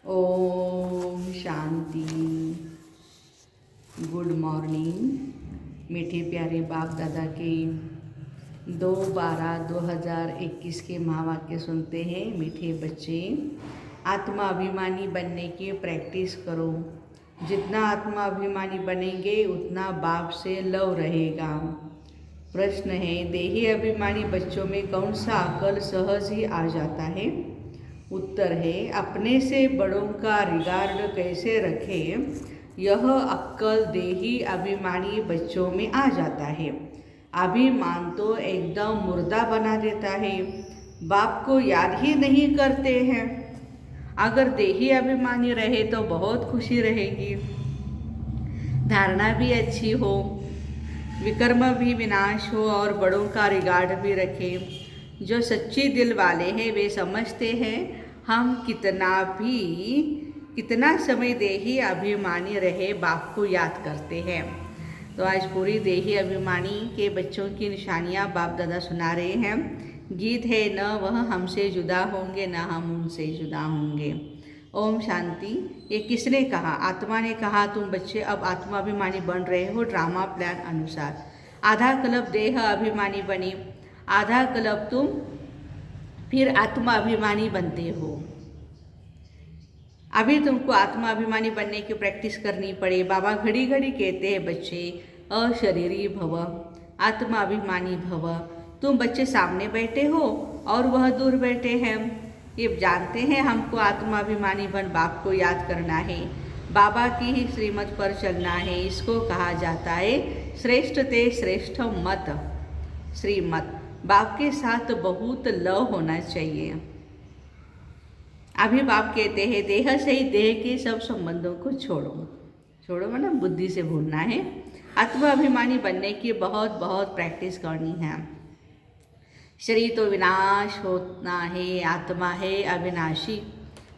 Om Shanti. Good morning. मीठे प्यारे बाप दादा के 2/12/2021 के महावाक्य सुनते हैं। मीठे बच्चे, आत्मा अभिमानी बनने की प्रैक्टिस करो। जितना आत्मा अभिमानी बनेंगे उतना बाप से लव रहेगा। प्रश्न है, देही अभिमानी बच्चों में कौन सा अकल सहज ही आ जाता है? उत्तर है, अपने से बड़ों का रिगार्ड कैसे रखें, यह अक्कल देही अभिमानी बच्चों में आ जाता है। अभिमान तो एकदम मुर्दा बना देता है, बाप को याद ही नहीं करते हैं। अगर देही अभिमानी रहे तो बहुत खुशी रहेगी, धारणा भी अच्छी हो, विकर्म भी विनाश हो और बड़ों का रिगार्ड भी रखें। जो सच्चे दिल वाले हैं वे समझते हैं हम कितना समय देही अभिमानी रहे बाप को याद करते हैं। तो आज पूरी देही अभिमानी के बच्चों की निशानियाँ बाप दादा सुना रहे हैं। गीत है, न वह हमसे जुदा होंगे न हम उनसे जुदा होंगे। ओम शांति। ये किसने कहा? आत्मा ने कहा। तुम बच्चे अब आत्मा अभिमानी बन रहे हो ड्रामा प्लान अनुसार। आधा कल्प देह अभिमानी बने, आधा कल्प तुम फिर आत्मा अभिमानी बनते हो। अभी तुमको आत्मा अभिमानी बनने की प्रैक्टिस करनी पड़े। बाबा घड़ी घड़ी कहते हैं, बच्चे अशरीरी भव, आत्मा अभिमानी भव। तुम बच्चे सामने बैठे हो और वह दूर बैठे हैं। ये जानते हैं हमको आत्माभिमानी बन बाप को याद करना है, बाबा की ही श्रीमत पर चलना है। इसको कहा जाता है श्रेष्ठ ते श्रेष्ठ मत, श्रीमत। बाप के साथ बहुत लव होना चाहिए। अभी बाप कहते हैं देह से ही देह के सब संबंधों को छोड़ो। छोड़ो मतलब बुद्धि से भूलना है। आत्माभिमानी बनने की बहुत बहुत प्रैक्टिस करनी है। शरीर तो विनाश होना है, आत्मा है अविनाशी।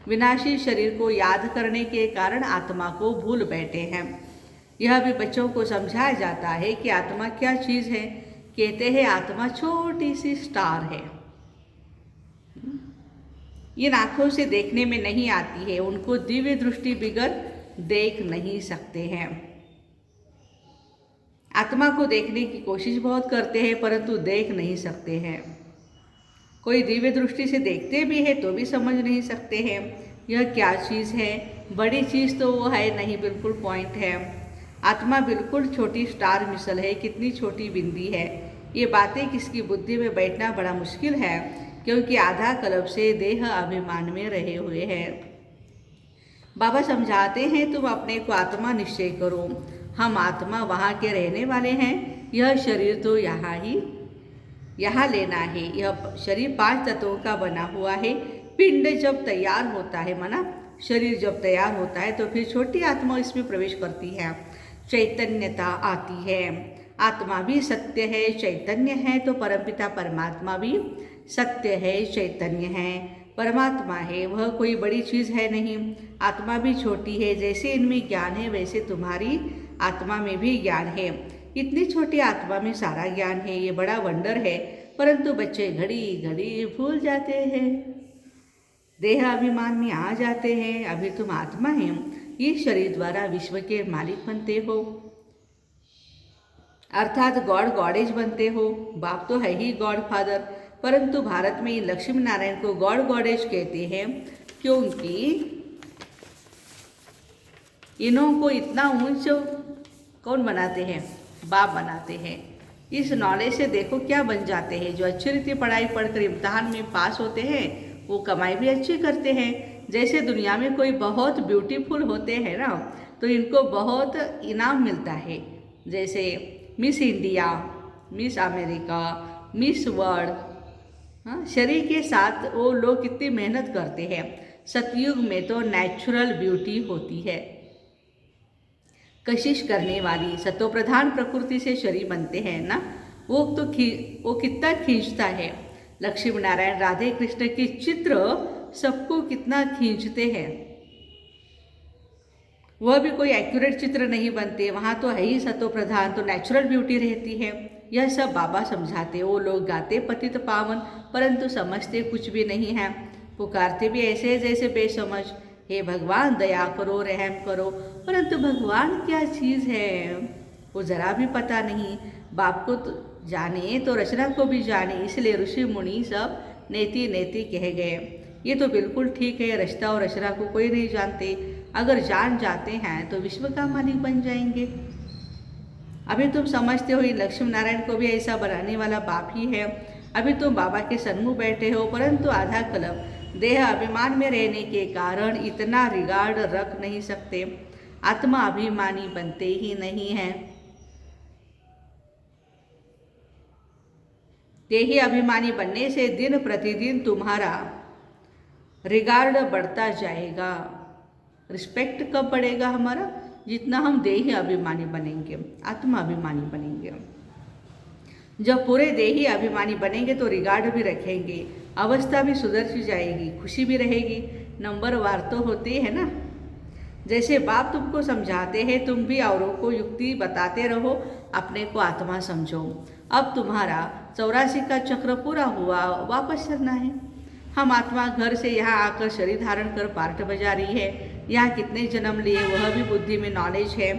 विनाशी शरीर को याद करने के कारण आत्मा को भूल बैठे हैं। यह भी बच्चों को समझाया जाता है कि आत्मा क्या चीज़ है। कहते हैं आत्मा छोटी सी स्टार है, इन आँखों से देखने में नहीं आती है, उनको दिव्य दृष्टि बिगर देख नहीं सकते हैं। आत्मा को देखने की कोशिश बहुत करते हैं परंतु देख नहीं सकते हैं। कोई दिव्य दृष्टि से देखते भी है तो भी समझ नहीं सकते हैं यह क्या चीज़ है। बड़ी चीज़ तो वो है नहीं, बिल्कुल पॉइंट है। आत्मा बिल्कुल छोटी स्टार मिसल है, कितनी छोटी बिंदी है। ये बातें किसकी बुद्धि में बैठना बड़ा मुश्किल है, क्योंकि आधा कल्प से देह अभिमान में रहे हुए हैं। बाबा समझाते हैं तुम अपने को आत्मा निश्चय करो। हम आत्मा वहाँ के रहने वाले हैं, यह शरीर तो यहाँ लेना है। यह शरीर 5 तत्वों का बना हुआ है। पिंड जब तैयार होता है, माना शरीर जब तैयार होता है तो फिर छोटी आत्मा इसमें प्रवेश करती है, चैतन्यता आती है। आत्मा भी सत्य है, चैतन्य है, तो परमपिता परमात्मा भी सत्य है, चैतन्य है, परमात्मा है। वह कोई बड़ी चीज़ है नहीं। आत्मा भी छोटी है, जैसे इनमें ज्ञान है वैसे तुम्हारी आत्मा में भी ज्ञान है। इतनी छोटी आत्मा में सारा ज्ञान है, ये बड़ा वंडर है। परंतु बच्चे घड़ी घड़ी भूल जाते हैं, देह अभिमान में आ जाते हैं। अभी तुम आत्मा है, इस शरीर द्वारा विश्व के मालिक बनते हो, अर्थात गॉड गॉडेज बनते हो। बाप तो है ही गॉड फादर, परंतु भारत में लक्ष्मी नारायण को गॉड गॉडेज कहते हैं क्योंकि इन्हों को इतना ऊंच कौन बनाते हैं? बाप बनाते हैं। इस नॉलेज से देखो क्या बन जाते हैं। जो अच्छी रीति पढ़ाई पढ़कर इम्तहान में पास होते हैं वो कमाई भी अच्छी करते हैं। जैसे दुनिया में कोई बहुत ब्यूटीफुल होते हैं ना, तो इनको बहुत इनाम मिलता है। जैसे miss India, miss America, miss world. हाँ, शरीर के साथ वो लोग कितनी मेहनत करते हैं। सतयुग में तो नेचुरल ब्यूटी होती है, कशिश करने वाली सतोप्रधान प्रकृति से शरीर बनते हैं ना, वो कितना खींचता है। लक्ष्मी नारायण राधे कृष्ण के चित्र सबको कितना खींचते हैं। वह भी कोई एक्यूरेट चित्र नहीं बनते, वहाँ तो है ही सतोप्रधान, तो नेचुरल ब्यूटी रहती है। यह सब बाबा समझाते। वो लोग गाते पतित पावन, परंतु समझते कुछ भी नहीं है। पुकारते भी ऐसे है जैसे बेसमझ, हे भगवान दया करो, रहम करो, परंतु भगवान क्या चीज़ है वो ज़रा भी पता नहीं। बाप को तो जाने तो रचना को भी जाने, इसलिए ऋषि मुनि सब नेति नेति कह गए। ये तो बिल्कुल ठीक है, रचना और रचना को कोई नहीं जानते, अगर जान जाते हैं तो विश्व का मालिक बन जाएंगे। अभी तुम समझते हो इन लक्ष्मी नारायण को भी ऐसा बनाने वाला बाप ही है। अभी तुम बाबा के सन्मुख बैठे हो, परंतु आधा कल्प देह अभिमान में रहने के कारण इतना रिगार्ड रख नहीं सकते, आत्मा अभिमानी बनते ही नहीं हैं। देही अभिमानी बनने से दिन प्रतिदिन तुम्हारा रिगार्ड बढ़ता जाएगा। रिस्पेक्ट कब बढ़ेगा हमारा? जितना हम देही अभिमानी बनेंगे, आत्मा अभिमानी बनेंगे। जब पूरे देही अभिमानी बनेंगे तो रिगार्ड भी रखेंगे, अवस्था भी सुधर जाएगी, खुशी भी रहेगी। नंबर वार तो होती है ना। जैसे बाप तुमको समझाते हैं, तुम भी औरों को युक्ति बताते रहो, अपने को आत्मा समझो। अब तुम्हारा 84 का चक्र पूरा हुआ, वापस चलना है। हम आत्मा घर से यहाँ आकर शरीर धारण कर पार्ट बजा रही है। यहाँ कितने जन्म लिए वह भी बुद्धि में नॉलेज है।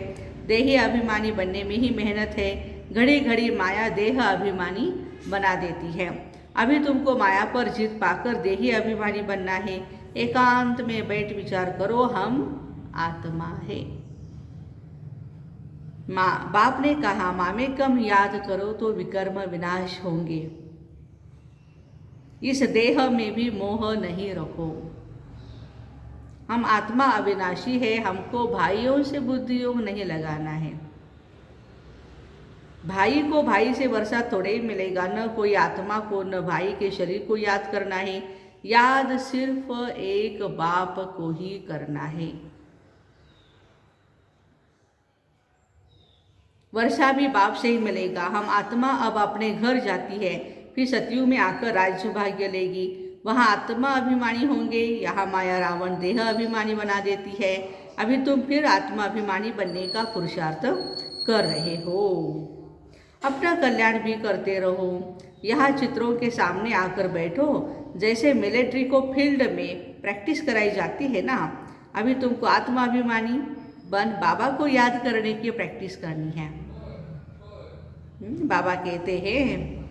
देही अभिमानी बनने में ही मेहनत है। घड़ी घड़ी माया देह अभिमानी बना देती है। अभी तुमको माया पर जीत पाकर देही अभिमानी बनना है। एकांत में बैठ विचार करो, हम आत्मा है। माँ बाप ने कहा, माँ में कम याद करो तो विकर्म विनाश होंगे। इस देह में भी मोह नहीं रखो। हम आत्मा अविनाशी है, हमको भाइयों से बुद्धि योग नहीं लगाना है। भाई को भाई से वर्षा थोड़े ही मिलेगा, न कोई आत्मा को न भाई के शरीर को याद करना है। याद सिर्फ एक बाप को ही करना है। वर्षा भी बाप से ही मिलेगा। हम आत्मा अब अपने घर जाती है, फिर सतयुग में आकर राज्य भाग्य लेगी। वहाँ आत्मा अभिमानी होंगे, यहाँ माया रावण देह अभिमानी बना देती है। अभी तुम फिर आत्मा अभिमानी बनने का पुरुषार्थ कर रहे हो। अपना कल्याण भी करते रहो। यहाँ चित्रों के सामने आकर बैठो, जैसे मिलिट्री को फील्ड में प्रैक्टिस कराई जाती है ना। अभी तुमको आत्मा अभिमानी बन बाबा को याद करने की प्रैक्टिस करनी है। बाबा कहते हैं,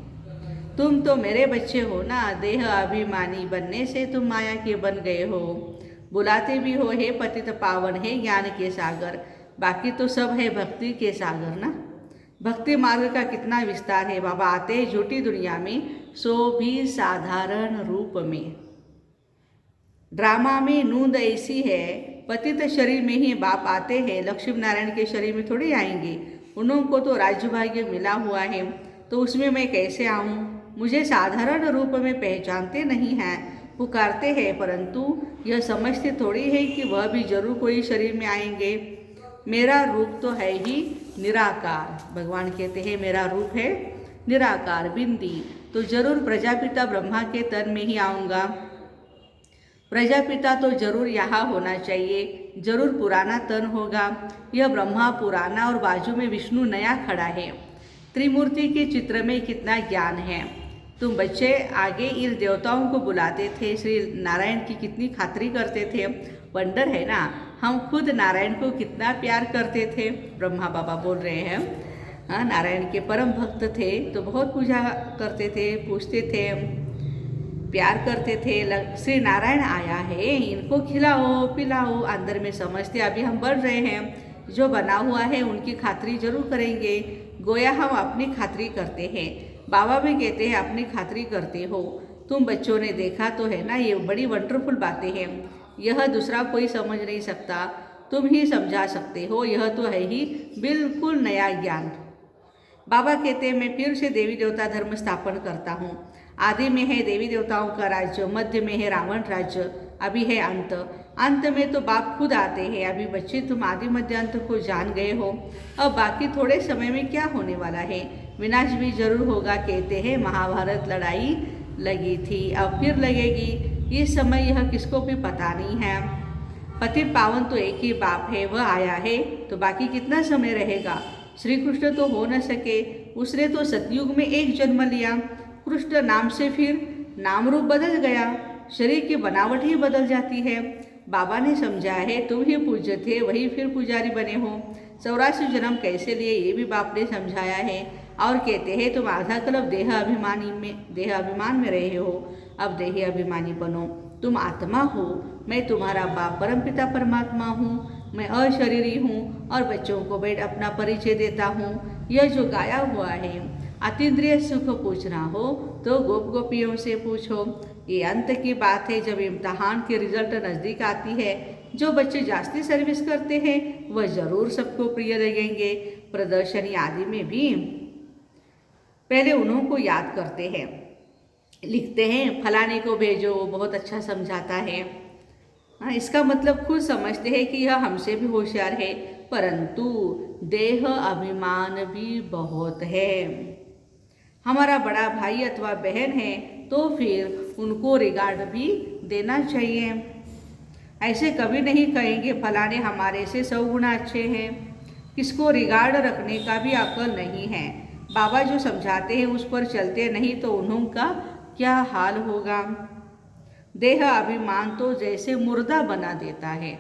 तुम तो मेरे बच्चे हो ना, देह अभिमानी बनने से तुम माया के बन गए हो। बुलाते भी हो, हे पतित पावन, हे ज्ञान के सागर। बाकी तो सब है भक्ति के सागर ना। भक्ति मार्ग का कितना विस्तार है। बाबा आते हैं झूठी दुनिया में, सो भी साधारण रूप में। ड्रामा में नूंद ऐसी है, पतित शरीर में ही बाप आते हैं, लक्ष्मी नारायण के शरीर में थोड़ी आएंगे। उनको तो राज्य भाग्य मिला हुआ है, तो उसमें मैं कैसे आऊँ? मुझे साधारण रूप में पहचानते नहीं हैं, पुकारते हैं, परंतु यह समझते थोड़ी है कि वह भी जरूर कोई शरीर में आएंगे। मेरा रूप तो है ही निराकार। भगवान कहते हैं मेरा रूप है निराकार, बिंदी, तो जरूर प्रजापिता ब्रह्मा के तन में ही आऊँगा। प्रजापिता तो जरूर यहाँ होना चाहिए, जरूर पुराना तन होगा। यह ब्रह्मा पुराना और बाजू में विष्णु नया खड़ा है। त्रिमूर्ति के चित्र में कितना ज्ञान है। तुम बच्चे आगे इन देवताओं को बुलाते थे, श्री नारायण की कितनी खातिरी करते थे। वंडर है ना, हम खुद नारायण को कितना प्यार करते थे। ब्रह्मा बाबा बोल रहे हैं, हाँ, नारायण के परम भक्त थे तो बहुत पूजा करते थे, पूछते थे, प्यार करते थे। श्री नारायण आया है, इनको खिलाओ पिलाओ। अंदर में समझते अभी हम बढ़ रहे हैं, जो बना हुआ है उनकी खातिरी जरूर करेंगे। गोया हम अपनी खातिरी करते हैं। बाबा भी कहते हैं अपनी खातिरी करते हो। तुम बच्चों ने देखा तो है ना, ये बड़ी वंडरफुल बातें हैं। यह दूसरा कोई समझ नहीं सकता, तुम ही समझा सकते हो। यह तो है ही बिल्कुल नया ज्ञान। बाबा कहते हैं मैं फिर से देवी देवता धर्म स्थापन करता हूँ। आदि में है देवी देवताओं का राज्य, मध्य में है रावण राज्य, अभी है अंत। अंत में तो बाप खुद आते हैं। अभी बच्चे तुम आदि मध्य अंत को जान गए हो। अब बाकी थोड़े समय में क्या होने वाला है, विनाश भी जरूर होगा। कहते हैं महाभारत लड़ाई लगी थी, अब फिर लगेगी। इस समय यह किसको भी पता नहीं है। पति पावन तो एक ही बाप है, वह आया है तो बाकी कितना समय रहेगा। श्री कृष्ण तो हो न सके, उसने तो सतयुग में एक जन्म लिया। कृष्ण नाम से फिर नाम रूप बदल गया। शरीर की बनावट ही बदल जाती है। बाबा ने समझाया है, तुम ही पूज्य थे वही फिर पुजारी बने हो। 84 जन्म कैसे लिए ये भी बाप ने समझाया है। और कहते हैं तुम आधा कल्प देह अभिमान में रहे हो, अब देही अभिमानी बनो। तुम आत्मा हो, मैं तुम्हारा बाप परमपिता परमात्मा हूँ। मैं अशरीरी हूँ और बच्चों को बैठ अपना परिचय देता हूँ। यह जो गाया हुआ है, अतीन्द्रिय सुख पूछना हो तो गोप गोपियों से पूछो। ये अंत की बात है, जब इम्तहान की रिजल्ट नज़दीक आती है। जो बच्चे जास्ती सर्विस करते हैं वह ज़रूर सबको प्रिय लगेंगे। प्रदर्शनी आदि में भी पहले उन्हों को याद करते हैं, लिखते हैं फलाने को भेजो, वो बहुत अच्छा समझाता है। हाँ, इसका मतलब खुद समझते हैं कि यह हमसे भी होशियार है, परंतु देह अभिमान भी बहुत है। हमारा बड़ा भाई अथवा बहन है तो फिर उनको रिगार्ड भी देना चाहिए। ऐसे कभी नहीं कहेंगे फलाने हमारे से 100 गुना अच्छे हैं। किसको रिगार्ड रखने का भी अक्ल नहीं है। बाबा जो समझाते हैं उस पर चलते नहीं तो उन्हों का क्या हाल होगा। देह अभिमान तो जैसे मुर्दा बना देता है।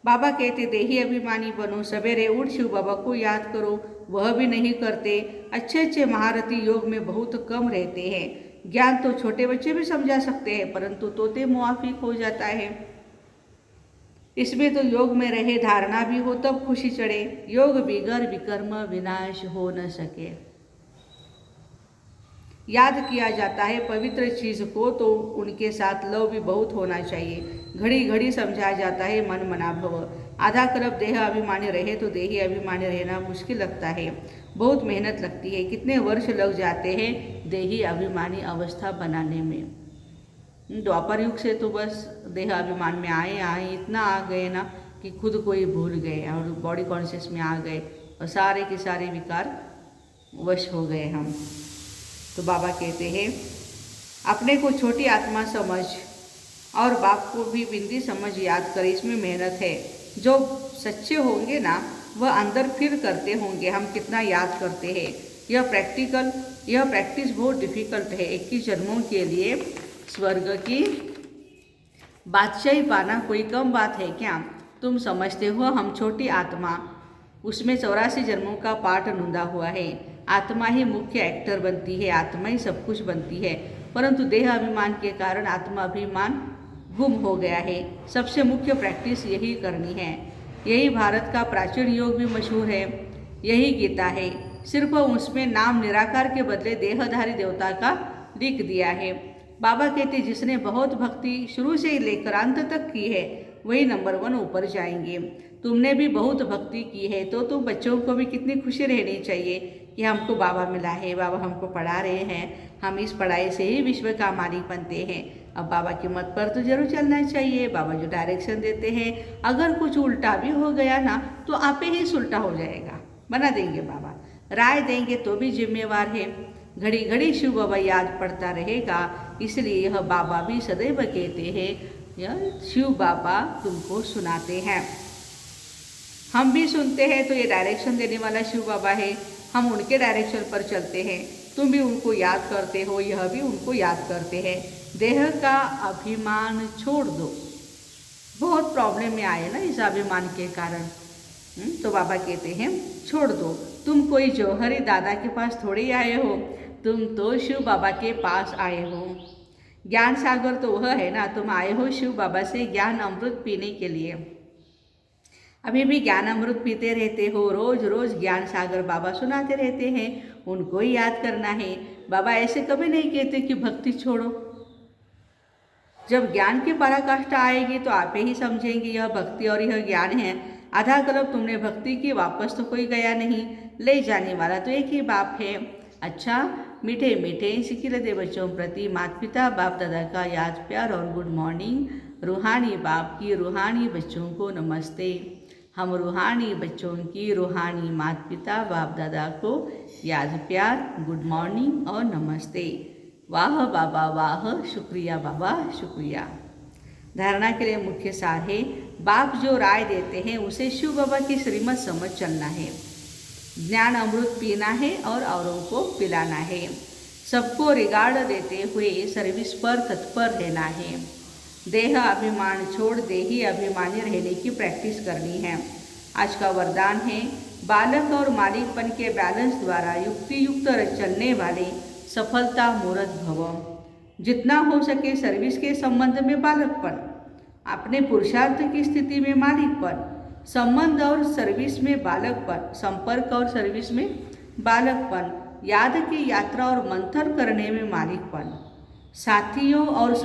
बाबा कहते देही अभिमानी बनो, सवेरे उठ शिव बाबा को याद करो, वह भी नहीं करते। अच्छे अच्छे महारथी योग में बहुत कम रहते हैं। ज्ञान तो छोटे बच्चे भी समझा सकते हैं, परंतु तोते मुआफिक हो जाता है। इसमें तो योग में रहे धारणा भी हो तब खुशी चढ़े। योग बिगर विकर्म विनाश हो न सके। याद किया जाता है पवित्र चीज़ को तो उनके साथ लव भी बहुत होना चाहिए। घड़ी घड़ी समझाया जाता है मन मना भव। आधा कल्प देह अभिमानी रहे तो देही अभिमानी रहना मुश्किल लगता है, बहुत मेहनत लगती है। कितने वर्ष लग जाते हैं देही अभिमानी अवस्था बनाने में। द्वापर युग से तो बस देह अभिमान में आए इतना आ गए ना कि खुद को ही भूल गए और बॉडी कॉन्शियस में आ गए और सारे के सारे विकार वश हो गए हम। तो बाबा कहते हैं अपने को छोटी आत्मा समझ और बाप को भी बिंदी समझ याद कर, इसमें मेहनत है। जो सच्चे होंगे ना वह अंदर फिर करते होंगे हम कितना याद करते हैं। यह प्रैक्टिस बहुत डिफ़िकल्ट है। 21 जन्मों के लिए स्वर्ग की बादशाही पाना कोई कम बात है क्या। तुम समझते हो हम छोटी आत्मा, उसमें 84 जन्मों का पाठ नुंदा हुआ है। आत्मा ही मुख्य एक्टर बनती है, आत्मा ही सब कुछ बनती है, परंतु देह अभिमान के कारण आत्मा अभिमान गुम हो गया है। सबसे मुख्य प्रैक्टिस यही करनी है। यही भारत का प्राचीन योग भी मशहूर है, यही गीता है। सिर्फ उसमें नाम निराकार के बदले देहधारी देवता का लिख दिया है। बाबा कहते जिसने बहुत भक्ति शुरू से लेकर अंत तक की है वही नंबर 1 ऊपर जाएंगे। तुमने भी बहुत भक्ति की है तो तुम बच्चों को भी कितनी खुशी रहनी चाहिए कि हमको बाबा मिला है, बाबा हमको पढ़ा रहे हैं, हम इस पढ़ाई से ही विश्व का मालिक बनते हैं। अब बाबा की मत पर तो जरूर चलना चाहिए। बाबा जो डायरेक्शन देते हैं, अगर कुछ उल्टा भी हो गया ना तो आपे ही उल्टा हो जाएगा, बना देंगे बाबा। राय देंगे तो भी जिम्मेवार है। घड़ी घड़ी शिव बाबा याद पड़ता रहेगा, इसलिए यह बाबा भी सदैव कहते हैं यह शिव बाबा तुमको सुनाते हैं। हम भी सुनते हैं तो ये डायरेक्शन देने वाला शिव बाबा है, हम उनके डायरेक्शन पर चलते हैं। तुम भी उनको याद करते हो, यह भी उनको याद करते हैं। देह का अभिमान छोड़ दो। बहुत प्रॉब्लम में आए ना इस अभिमान के कारण। तो बाबा कहते हैं छोड़ दो। तुम कोई जौहरी दादा के पास थोड़े ही आए हो, तुम तो शिव बाबा के पास आए हो। ज्ञान सागर तो वह है ना, तुम आए हो शिव बाबा से ज्ञान अमृत पीने के लिए। अभी भी ज्ञान अमृत पीते रहते हो, रोज रोज ज्ञान सागर बाबा सुनाते रहते हैं, उनको ही याद करना है। बाबा ऐसे कभी नहीं कहते कि भक्ति छोड़ो। जब ज्ञान की पराकाष्ठा आएगी तो आप ही समझेंगे यह भक्ति और यह ज्ञान है। आधा कल्प तुमने भक्ति की, वापस तो कोई गया नहीं, ले जाने वाला तो एक ही बाप है। अच्छा, मीठे मीठे सिखिलते बच्चों प्रति माता पिता बाप दादा का याद प्यार और गुड मॉर्निंग। रूहानी बाप की रूहानी बच्चों को नमस्ते। हम रूहानी बच्चों की रूहानी माता पिता बाप दादा को याद प्यार, गुड मॉर्निंग और नमस्ते। वाह बाबा वाह, शुक्रिया बाबा शुक्रिया। धारणा के लिए मुख्य सार है, बाप जो राय देते हैं उसे शिव बाबा की श्रीमत समझ चलना है। ज्ञान अमृत पीना है और औरों को पिलाना है। सबको रिगार्ड देते हुए सर्विस पर तत्पर रहना है। देह अभिमान छोड़ देही अभिमानी रहने की प्रैक्टिस करनी है। आज का वरदान है, बालक और मालिकपन के बैलेंस द्वारा युक्ति युक्त चलने वाले सफलता मूर्त भव। जितना हो सके सर्विस के संबंध में बालकपन, अपने पुरुषार्थ की स्थिति में मालिकपन, संबंध और सर्विस में बालकपन, संपर्क और सर्विस में बालकपन, याद की यात्रा और मंथन करने में मालिकपन, साथियों और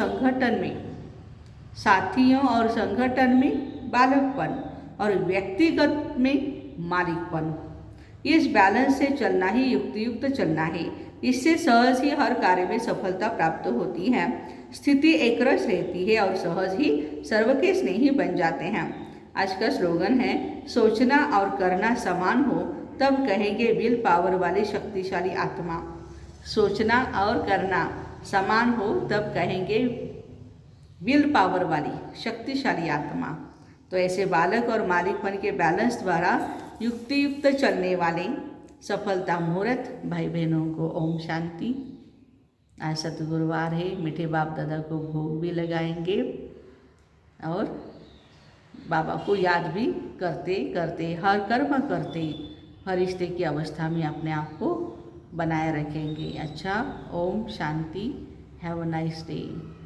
संगठन में बालकपन और व्यक्तिगत में मालिकपन। इस बैलेंस से चलना ही युक्तियुक्त चलना है। इससे सहज ही हर कार्य में सफलता प्राप्त होती है। स्थिति एकरस रहती है और सहज ही सर्व के स्नेही बन जाते हैं। आज का स्लोगन है, सोचना और करना समान हो तब कहेंगे विल पावर वाली शक्तिशाली आत्मा। सोचना और करना समान हो तब कहेंगे विल पावर वाली शक्तिशाली आत्मा। तो ऐसे बालक और मालिकपन के बैलेंस द्वारा युक्ति युक्त चलने वाले सफलता मुहूर्त भाई बहनों को ओम शांति। आज सतगुरुवार है, मीठे बाप दादा को भोग भी लगाएंगे और बाबा को याद भी करते करते, हर कर्म करते, हर रिश्ते की अवस्था में अपने आप को बनाए रखेंगे। अच्छा, ओम शांति। Have a nice day.